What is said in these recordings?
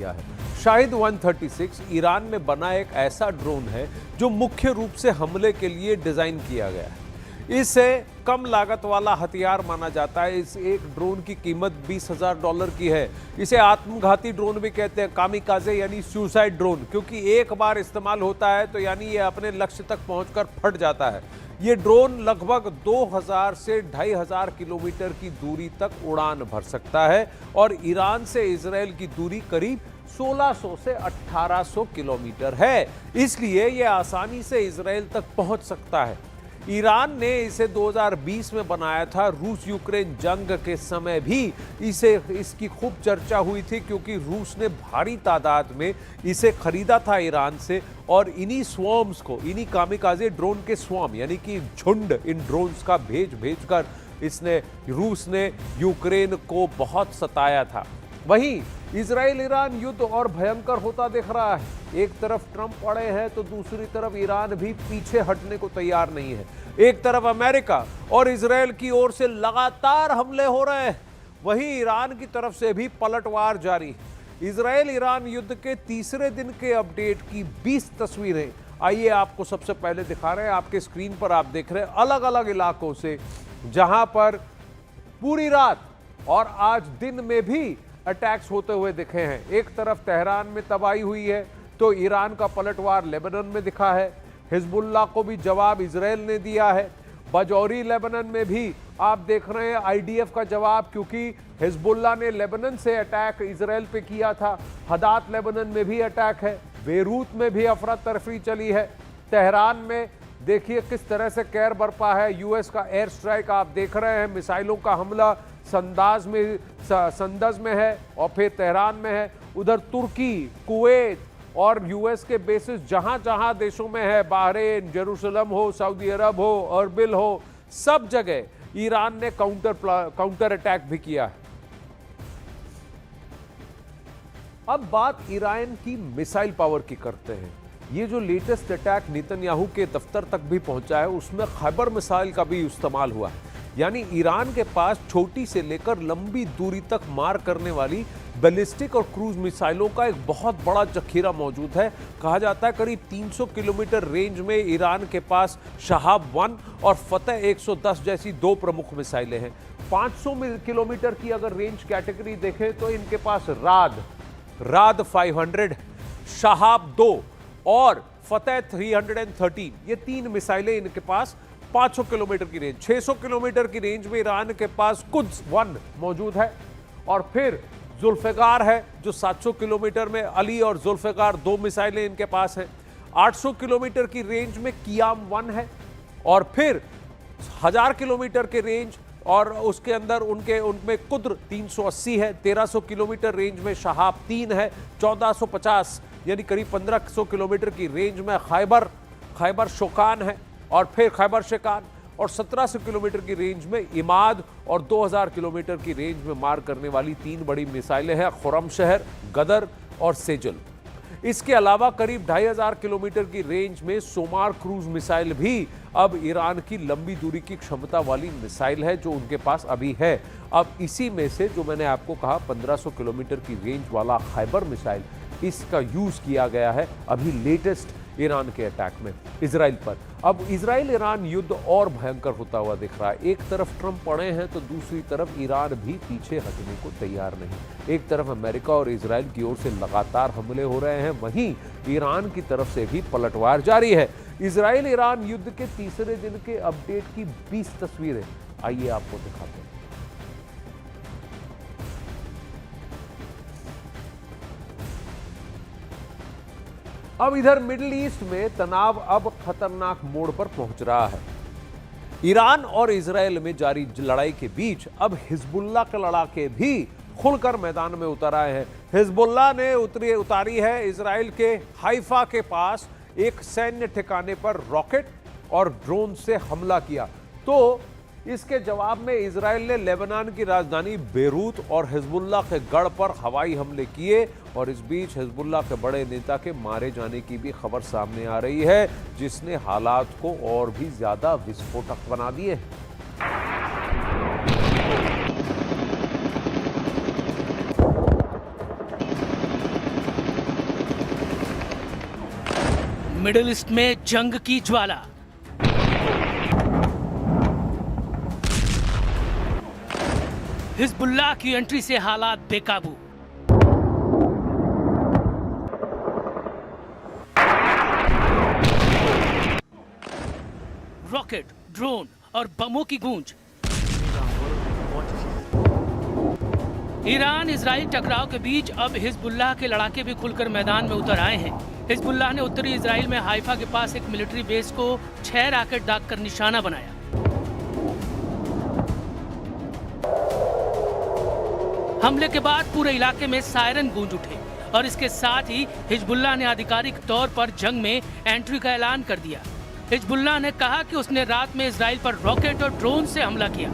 किया है। शाहिद 136 ईरान में बना एक ऐसा ड्रोन है जो मुख्य रूप से हमले के लिए डिजाइन किया गया है। इसे कम लागत वाला हथियार माना जाता है। इस एक ड्रोन की कीमत $20,000 की है। इसे आत्मघाती ड्रोन भी कहते हैं, कामिकाजे यानी सुसाइड ड्रोन, क्योंकि एक बार इस्तेमाल होता है तो यानी ये अपने लक्ष्य तक पहुंचकर फट जाता है। ये ड्रोन लगभग 2000 से 2500 किलोमीटर की दूरी तक उड़ान भर सकता है और ईरान से इजराइल की दूरी करीब 1600 से 1800 किलोमीटर है, इसलिए यह आसानी से इजराइल तक पहुंच सकता है। ईरान ने इसे 2020 में बनाया था। रूस यूक्रेन जंग के समय भी इसकी खूब चर्चा हुई थी, क्योंकि रूस ने भारी तादाद में इसे खरीदा था ईरान से और इन्हीं स्वॉर्म्स को, इन्हीं कामिकाजे ड्रोन के स्वॉर्म यानी कि झुंड इन ड्रोन्स का भेज कर रूस ने यूक्रेन को बहुत सताया था। वहीं इजराइल ईरान युद्ध और भयंकर होता दिख रहा है। एक तरफ ट्रंप अड़े हैं तो दूसरी तरफ ईरान भी पीछे हटने को तैयार नहीं है। एक तरफ अमेरिका और इजराइल की ओर से लगातार हमले हो रहे हैं, वहीं ईरान की तरफ से भी पलटवार जारी है। इजराइल ईरान युद्ध के तीसरे दिन के अपडेट की 20 तस्वीरें आइए आपको सबसे पहले दिखा रहे हैं। आपके स्क्रीन पर आप देख रहे हैं अलग अलग इलाकों से, जहां पर पूरी रात और आज दिन में भी अटैक्स होते हुए दिखे हैं। एक तरफ तेहरान में तबाही हुई है तो ईरान का पलटवार लेबनान में दिखा है। हिजबुल्लाह को भी जवाब इजराइल ने दिया है। बजौरी लेबनान में भी आप देख रहे हैं आईडीएफ का जवाब, क्योंकि हिजबुल्लाह ने लेबनान से अटैक इजराइल पे किया था। हदात लेबनान में भी अटैक है। बेरूत में भी अफरा तफरी चली है। तेहरान में देखिए किस तरह से कहर बरपा है। यूएस का एयर स्ट्राइक आप देख रहे हैं, मिसाइलों का हमला संदज में है और फिर तेहरान में है। उधर तुर्की, कुवैत और यूएस के बेसिस जहां जहां देशों में है, बहरीन, जेरूसलम हो, सऊदी अरब हो, अरबिल हो, सब जगह ईरान ने काउंटर अटैक भी किया है। अब बात ईरान की मिसाइल पावर की करते हैं। ये जो लेटेस्ट अटैक नेतन्याहू के दफ्तर तक भी पहुंचा है, उसमें खैबर मिसाइल का भी इस्तेमाल हुआ है। यानी ईरान के पास छोटी से लेकर लंबी दूरी तक मार करने वाली बैलिस्टिक और क्रूज मिसाइलों का एक बहुत बड़ा जखीरा मौजूद है। कहा जाता है करीब 300 किलोमीटर रेंज में ईरान के पास शहाब 1 और फतेह 110 जैसी दो प्रमुख मिसाइलें हैं। 500 किलोमीटर की अगर रेंज कैटेगरी देखें तो इनके पास राद 500, शहाब 2 और फतेह 313, ये 3 मिसाइलें इनके पास 500 किलोमीटर की रेंज। 600 किलोमीटर की रेंज में ईरान के पास कुद्स 1 मौजूद है और फिर जुल्फिकार है जो 700 किलोमीटर में, अली और जुल्फिकार 2 मिसाइलें इनके पास हैं। 800 किलोमीटर की रेंज में कियाम 1 है और फिर 1000 किलोमीटर के रेंज और उसके अंदर उनमें कुद्र 380 है। 1300 किलोमीटर रेंज में शहाब 3 है। 1450 यानी करीब 1500 किलोमीटर की रेंज में खैबर शोकान है और फिर खैबर शिकान, और 1700 किलोमीटर की रेंज में इमाद और 2000 किलोमीटर की रेंज में मार करने वाली 3 बड़ी मिसाइलें हैं, खुरमशहर, गदर और सेजल। इसके अलावा करीब 2500 किलोमीटर की रेंज में सोमार क्रूज मिसाइल भी अब ईरान की लंबी दूरी की क्षमता वाली मिसाइल है जो उनके पास अभी है। अब इसी में से जो मैंने आपको कहा 1500 किलोमीटर की रेंज वाला खैबर मिसाइल, इसका यूज किया गया है अभी लेटेस्ट ईरान के अटैक में इजराइल पर। अब इजराइल ईरान युद्ध और भयंकर होता हुआ दिख रहा है। एक तरफ ट्रंप पड़े हैं तो दूसरी तरफ ईरान भी पीछे हटने को तैयार नहीं। एक तरफ अमेरिका और इजराइल की ओर से लगातार हमले हो रहे हैं, वहीं ईरान की तरफ से भी पलटवार जारी है। इजराइल ईरान युद्ध के तीसरे दिन के अपडेट की 20 तस्वीरें आइए आपको दिखाते हैं। अब इधर मिडिल ईस्ट में तनाव अब खतरनाक मोड़ पर पहुंच रहा है। ईरान और इजराइल में जारी लड़ाई के बीच अब हिजबुल्लाह के लड़ाके भी खुलकर मैदान में उतर आए हैं। हिजबुल्लाह ने उतारी है इजराइल के हाइफा के पास एक सैन्य ठिकाने पर रॉकेट और ड्रोन से हमला किया, तो इसके जवाब में इजराइल ने लेबनान की राजधानी बेरूत और हिजबुल्लाह के गढ़ पर हवाई हमले किए और इस बीच हिजबुल्लाह के बड़े नेता के मारे जाने की भी खबर सामने आ रही है, जिसने हालात को और भी ज्यादा विस्फोटक बना दिए। मिडिल ईस्ट में जंग की ज्वाला। हिजबुल्लाह की एंट्री से हालात बेकाबू। रॉकेट, ड्रोन और बमों की गूंज। ईरान इजराइल टकराव के बीच अब हिजबुल्लाह के लड़ाके भी खुलकर मैदान में उतर आए हैं। हिजबुल्लाह ने उत्तरी इजराइल में हाइफा के पास एक मिलिट्री बेस को 6 रॉकेट दागकर निशाना बनाया। हमले के बाद पूरे इलाके में सायरन गूंज उठे और इसके साथ ही हिजबुल्लाह ने आधिकारिक तौर पर जंग में एंट्री का ऐलान कर दिया। हिजबुल्लाह ने कहा कि उसने रात में इजराइल पर रॉकेट और ड्रोन से हमला किया।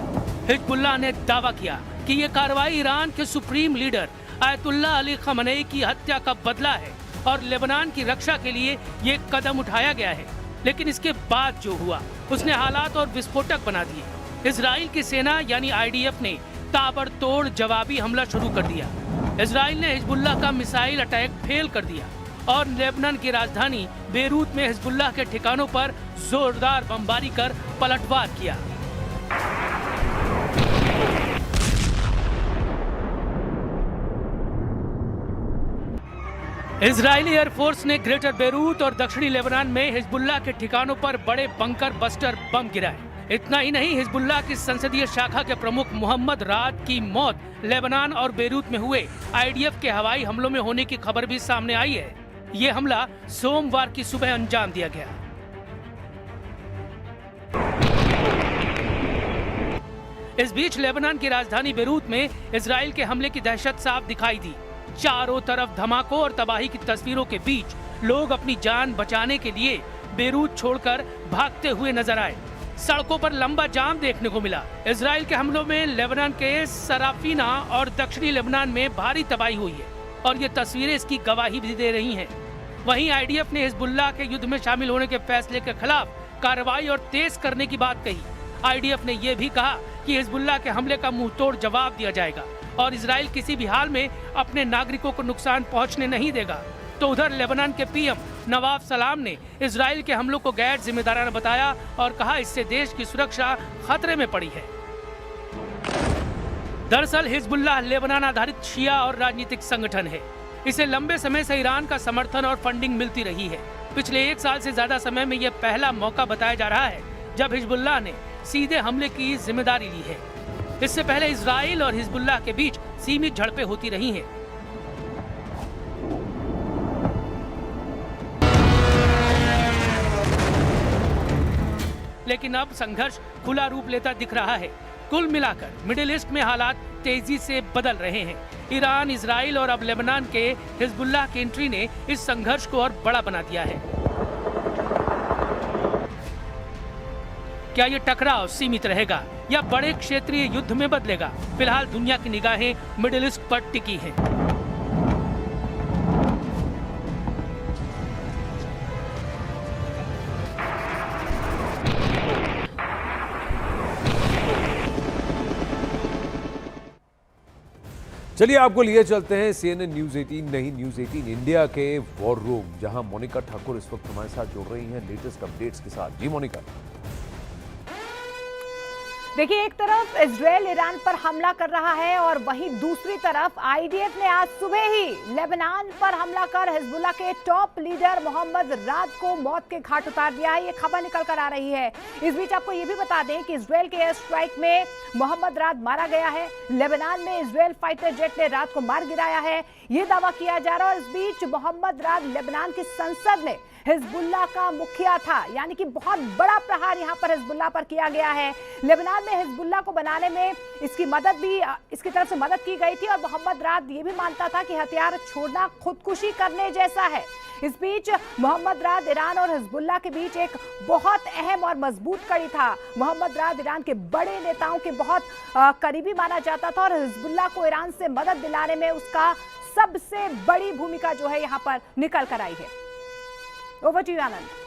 हिजबुल्लाह ने दावा किया कि ये कार्रवाई ईरान के सुप्रीम लीडर आयतुल्लाह अली खamenei की हत्या का बदला है और लेबनान की रक्षा के लिए ये कदम उठाया गया है। लेकिन इसके बाद जो हुआ उसने हालात और विस्फोटक बना दिए। इजराइल की सेना यानी IDF ने ताबड़तोड़ जवाबी हमला शुरू कर दिया। इजराइल ने हिजबुल्लाह का मिसाइल अटैक फेल कर दिया और लेबनान की राजधानी बेरूत में हिजबुल्लाह के ठिकानों पर जोरदार बमबारी कर पलटवार किया। इजरायली एयरफोर्स ने ग्रेटर बेरूत और दक्षिणी लेबनान में हिजबुल्लाह के ठिकानों पर बड़े बंकर बस्टर बम गिराए। इतना ही नहीं, हिजबुल्लाह की संसदीय शाखा के प्रमुख मोहम्मद राद की मौत लेबनान और बेरूत में हुए IDF के हवाई हमलों में होने की खबर भी सामने आई है। ये हमला सोमवार की सुबह अंजाम दिया गया। इस बीच लेबनान की राजधानी बेरूत में इजराइल के हमले की दहशत साफ दिखाई दी। चारों तरफ धमाकों और तबाही की तस्वीरों के बीच लोग अपनी जान बचाने के लिए बेरूत छोड़कर भागते हुए नजर आए। सड़कों पर लंबा जाम देखने को मिला। इजराइल के हमलों में लेबनान के सराफीना और दक्षिणी लेबनान में भारी तबाही हुई है और ये तस्वीरें इसकी गवाही भी दे रही हैं। वहीं IDF ने हिजबुल्लाह के युद्ध में शामिल होने के फैसले के खिलाफ कार्रवाई और तेज करने की बात कही। IDF ने यह भी कहा कि हिजबुल्लाह के हमले का मुंहतोड़ जवाब दिया जाएगा और इजराइल किसी भी हाल में अपने नागरिकों को नुकसान पहुंचने नहीं देगा। तो उधर लेबनान के PM नवाफ सलाम ने इजराइल के हमलों को गैर जिम्मेदाराना बताया और कहा इससे देश की सुरक्षा खतरे में पड़ी है। दरअसल हिजबुल्लाह लेबनान आधारित शिया और राजनीतिक संगठन है। इसे लंबे समय से ईरान का समर्थन और फंडिंग मिलती रही है। पिछले 1 साल से ज्यादा समय में यह पहला मौका बताया जा रहा है जब हिजबुल्लाह ने सीधे हमले की जिम्मेदारी ली है। इससे पहले इजराइल और हिजबुल्लाह के बीच सीमित झड़पें होती रही हैं। लेकिन अब संघर्ष खुला रूप लेता दिख रहा है। कुल मिलाकर मिडिल ईस्ट में हालात तेजी से बदल रहे हैं। ईरान, इजराइल और अब लेबनान के हिजबुल्लाह की एंट्री ने इस संघर्ष को और बड़ा बना दिया है। क्या ये टकराव सीमित रहेगा या बड़े क्षेत्रीय युद्ध में बदलेगा? फिलहाल दुनिया की निगाहें मिडिल ईस्ट पर टिकी हैं। चलिए आपको लिए चलते हैं CNN न्यूज 18 नहीं न्यूज 18 इंडिया के वॉर रूम, जहां मोनिका ठाकुर इस वक्त हमारे साथ जुड़ रही हैं लेटेस्ट अपडेट्स के साथ। जी मोनिका। देखिए, एक तरफ इजराइल ईरान पर हमला कर रहा है और वहीं दूसरी तरफ IDF ने आज सुबह ही लेबनान पर हमला कर हिजबुल्लाह के टॉप लीडर मोहम्मद राद को मौत के घाट उतार दिया है। ये खबर निकल कर आ रही है। इस बीच आपको ये भी बता दें कि इजराइल के एयर स्ट्राइक में मोहम्मद राद मारा गया है। लेबनान में इजराइल फाइटर जेट ने राद को मार गिराया है, ये दावा किया जा रहा है। और इस बीच मोहम्मद राद लेबनान की संसद में हिजबुल्लाह का मुखिया था, यानी कि बहुत बड़ा प्रहार यहां पर हिजबुल्लाह पर किया गया है। लेबनान में हिजबुल्लाह को बनाने में इसकी तरफ से मदद की गई थी और मोहम्मद राद ये भी मानता था कि हथियार छोड़ना खुदकुशी करने जैसा है। इस बीच मोहम्मद राद ईरान और हिजबुल्लाह के बीच एक बहुत अहम और मजबूत कड़ी था। मोहम्मद राद ईरान के बड़े नेताओं के बहुत करीबी माना जाता था और हिजबुल्लाह को ईरान से मदद दिलाने में उसका सबसे बड़ी भूमिका जो है यहाँ पर निकल कर आई है। Over to you Anand.